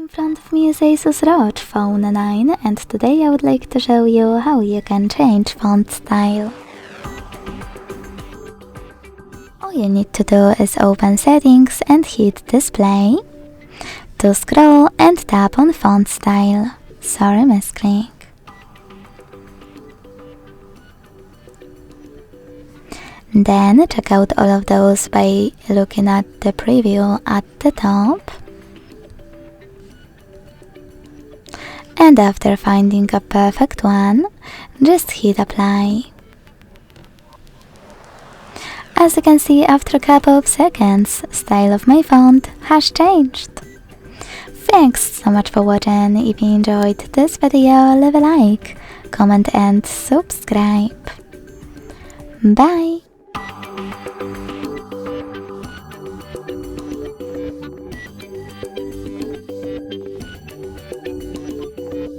In front of me is ASUS ROG Phone 9 and today I would like to show you how you can change font style. All you need to do is open settings and hit display, to scroll and tap on font style. Sorry, misclick. Then check out all of those by looking at the preview at the top. And after finding a perfect one, just hit apply. As you can see, after a couple of seconds, style of my font has changed. Thanks so much for watching. If you enjoyed this video, leave a like, comment and subscribe. Bye!